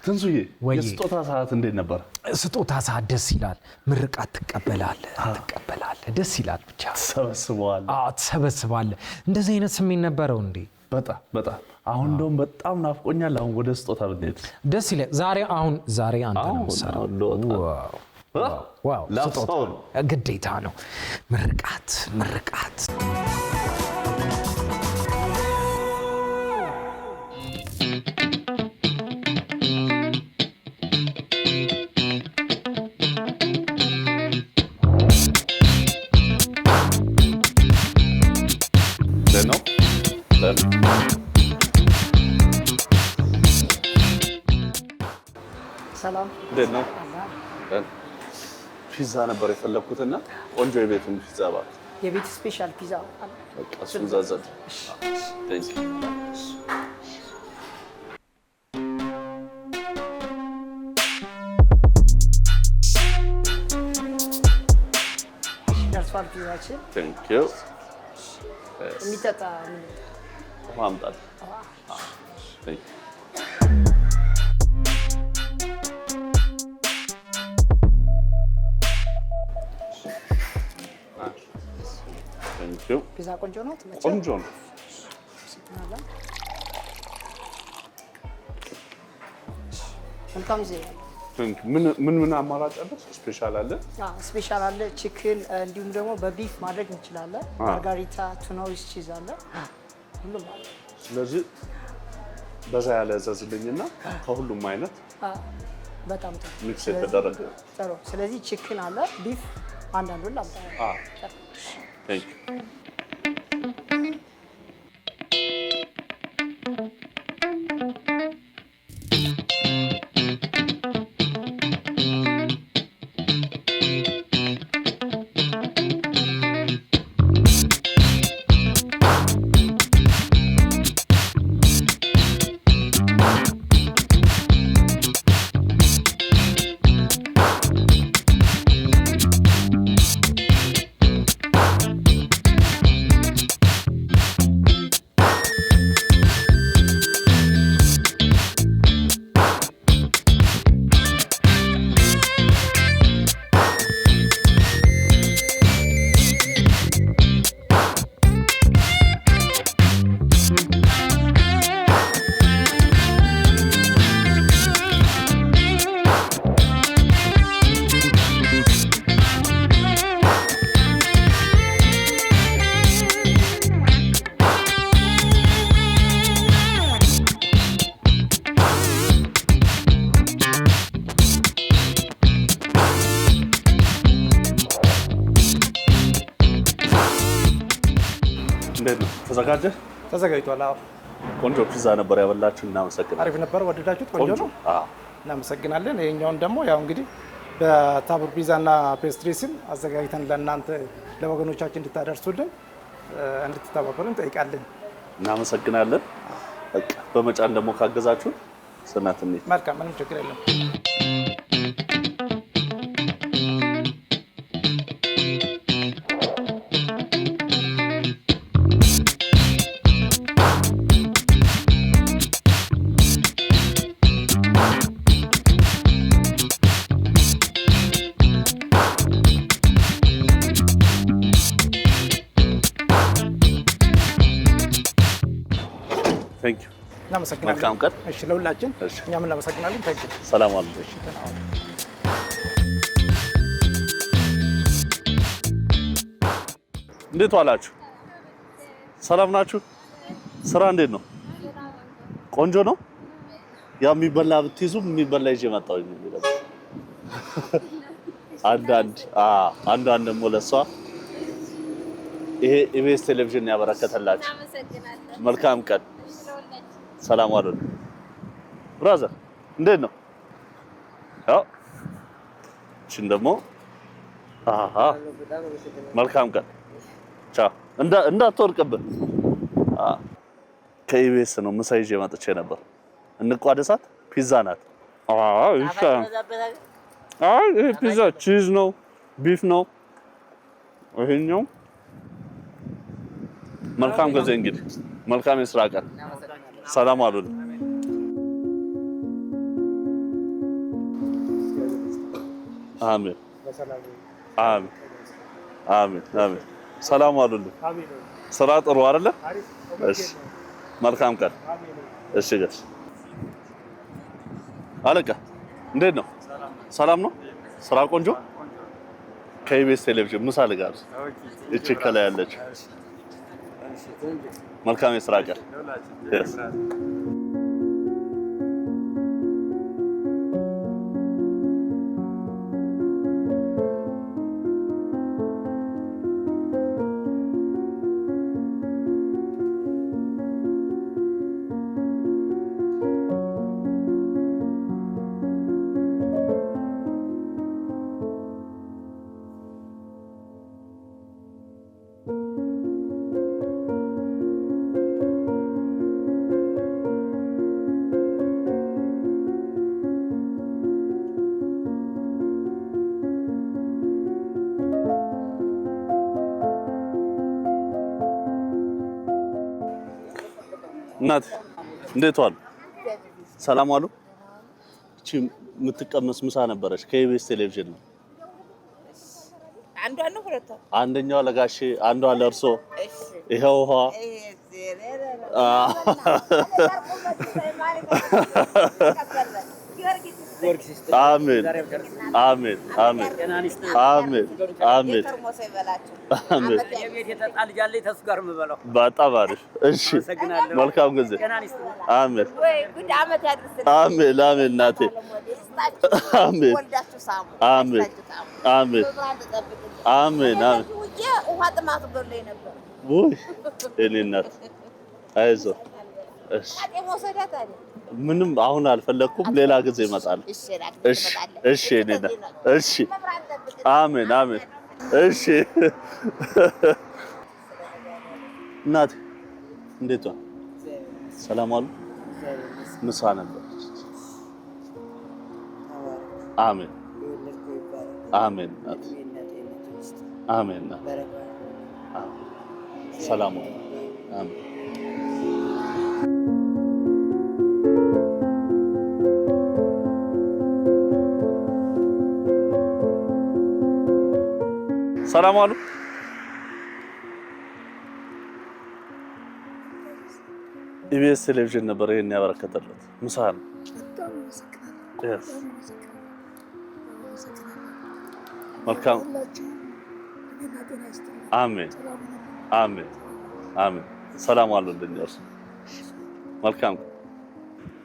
ትንሱዬ የስጦታ ሰዓት እንዴት ነበር? ስጦታ ሰዓት ደስ ይላል። ምርቃት ትቀበላለህ ደስ ይላል። ብቻ ተሰበስባለህ። እንደዚህ አይነት ስሜት ነበረው እንዴ? በጣም አሁን እንደውም በጣም ናፍቆኛል። አሁን ወደ ስጦታ ብንሄድ ደስ ይላል። ዛሬ አንተ ነው የምትሰራው። ዋው ስጦታ ግዴታ ነው። ምርቃት ሰላም እንዴት ነው? ፒዛ ነበር የፈለኩትና ቆንጆ የቤቱን ፒዛ ባክ የቤት ስፔሻል ፒዛ በቃ እሱን ዛዘት። ቴንክ ዩ። ደርሷል ፒዛችን። ቴንክ ዩ። የሚጠጣ ማምጣት ቴንክ ዩ። ፒዛ ቆንጆ ነው። ቆንጆ ነው። መልካም ዜ ምን አማራጭ አለ? ስፔሻል አለ? ስፔሻል አለ። ቺክን እንዲሁም ደግሞ በቢፍ ማድረግ እንችላለን። ማርጋሪታ፣ ቱናዊስ ቺዝ አለ። ሁሉም አለ። ስለዚህ በዛ ያለ ዘዝልኝና ከሁሉም አይነት በጣም ጥሩ ሚክስ የተደረገ ጥሩ። ስለዚህ ቺክን አለ፣ ቢፍ አንዳንዱን ላምጣ። ቴንክ ዩ። ተዘጋጅቷል። አዎ ቆንጆ ፒዛ ነበር ያበላችሁ። እናመሰግናለን። አሪፍ ነበር። ወደዳችሁት? ቆንጆ ነው። እናመሰግናለን። ይሄኛውን ደግሞ ያው እንግዲህ በታቡር ፒዛና ፔስትሪ ስም አዘጋጅተን ለእናንተ ለወገኖቻችን እንድታደርሱልን እንድትተባበሩን እንጠይቃለን። እናመሰግናለን። በቃ በመጫን ደግሞ ካገዛችሁ ሰናትኔ መልካም፣ ምንም ችግር የለም። ቴንክ ዩ። እናመሰግናለን። መልካም ቀን። እሺ፣ ለሁላችን እኛም እናመሰግናለን። ታንክ ዩ። ሰላም አሉ። እሺ፣ እንዴት ዋላችሁ? ሰላም ናችሁ? ስራ እንዴት ነው? ቆንጆ ነው። ያ የሚበላ ብትይዙ የሚበላ ይዤ መጣሁ። አንዳንድ ደግሞ ለሷ ይሄ ኢቢኤስ ቴሌቪዥን ያበረከተላችሁ። መልካም ቀን። ሰላም አሉ። ብራዘር እንዴት ነው? ያው እቺን ደግሞ መልካም ቀን። ቻው። እንዳትወርቅብን። ከኢቢኤስ ነው ምሳ ይዤ መጥቼ ነበር። እንቋደሳት። ፒዛ ናት። ይሄ ፒዛ ቺዝ ነው፣ ቢፍ ነው። ይሄኛው መልካም ጊዜ። እንግዲህ መልካም የስራ ቀን። ሰላም አሉን። አሜን አሜን አሜን አሜን። ሰላም ዋሉልኝ። ስራ ጥሩ አይደለ? እሺ መልካም ቀን። እሺ ጋሽ አለቃ እንዴት ነው? ሰላም ነው? ስራ ቆንጆ? ከኢቢኤስ ቴሌቪዥን ምሳ ልጋብዝ። እቺ ከላይ ያለች መልካም የስራ ቀን። እናት እንዴት ዋሉ? ሰላም ዋሉ? እቺ የምትቀመስ ምሳ ነበረች ከኢቢኤስ ቴሌቪዥን ነው። አንዷ ነው ሁለቷ? አንደኛው ለጋሼ፣ አንዷ ለእርሶ። ይሄው ውሃ። አሜን አሜን አሜን አሜን አሜን አሜን። በጣም አሪፍ። እሺ መልካም ጊዜ። አሜን አሜን አሜን እናቴ አሜን አሜን አሜን አሜን አሜን። ውይ እኔ እናት አይዞህ። እሺ ምንም አሁን አልፈለኩም፣ ሌላ ጊዜ እመጣለሁ። እሺ እሺ እኔ እናት እሺ አሜን አሜን። እሺ እናት እንዴት ነው? ሰላም ዋሉ? ምሳ ነበር። አሜን አሜን እናት አሜን እናት ሰላም ዋሉ? አሜን ሰላም ዋሉ? ኢቢኤስ ቴሌቪዥን ነበር ይሄን ያበረከተለት ምሳ ነው። መልካም አሜን አሜን አሜን። ሰላም ዋሉልኝ እርሱ። መልካም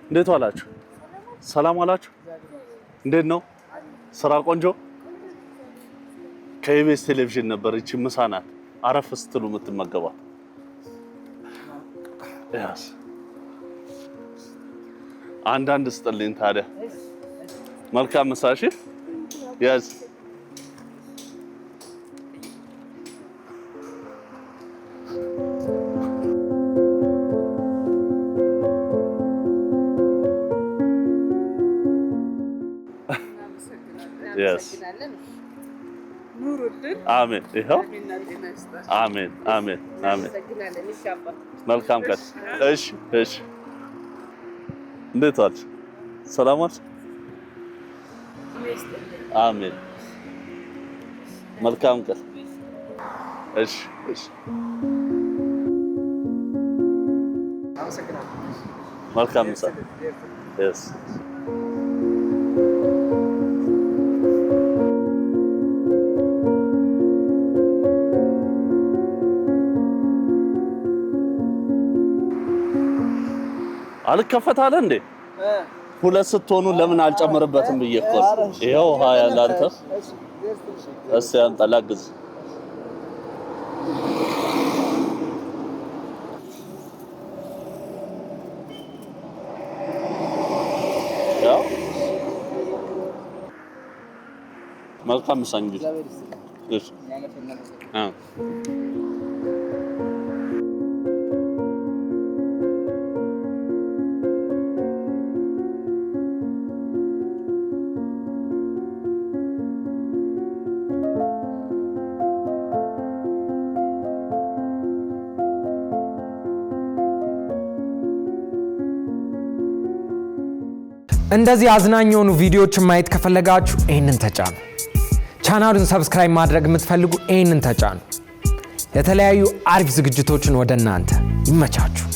እንዴት ዋላችሁ? ሰላም ዋላችሁ? እንዴት ነው ስራ? ቆንጆ። ከኢቢኤስ ቴሌቪዥን ነበር እቺ ምሳ ናት። አረፍ ስትሉ የምትመገቧት። ያስ አንዳንድ ስጥልኝ ታዲያ። መልካም ምሳ። እሺ ያዝ ያስ አሜን። ይኸው አሜን አሜን አሜን። መልካም ቀን። እሺ እሺ። እንዴት ዋልሽ? ሰላም ዋልሽ? አሜን። መልካም ቀን። እሺ እሺ። መልካም ምሳ። yes አልከፈታለ እንዴ? ሁለት ስትሆኑ ለምን አልጨምርበትም ብዬ እኮ ይሄው ሃያ ላንተ እሺ አንጠላግዝ ያው መልካም ሰንጂ እሺ እንደዚህ አዝናኝ የሆኑ ቪዲዮዎችን ማየት ከፈለጋችሁ ይሄንን ተጫኑ። ቻናሉን ሰብስክራይብ ማድረግ የምትፈልጉ ይህንን ተጫኑ። የተለያዩ አሪፍ ዝግጅቶችን ወደ እናንተ ይመቻችሁ።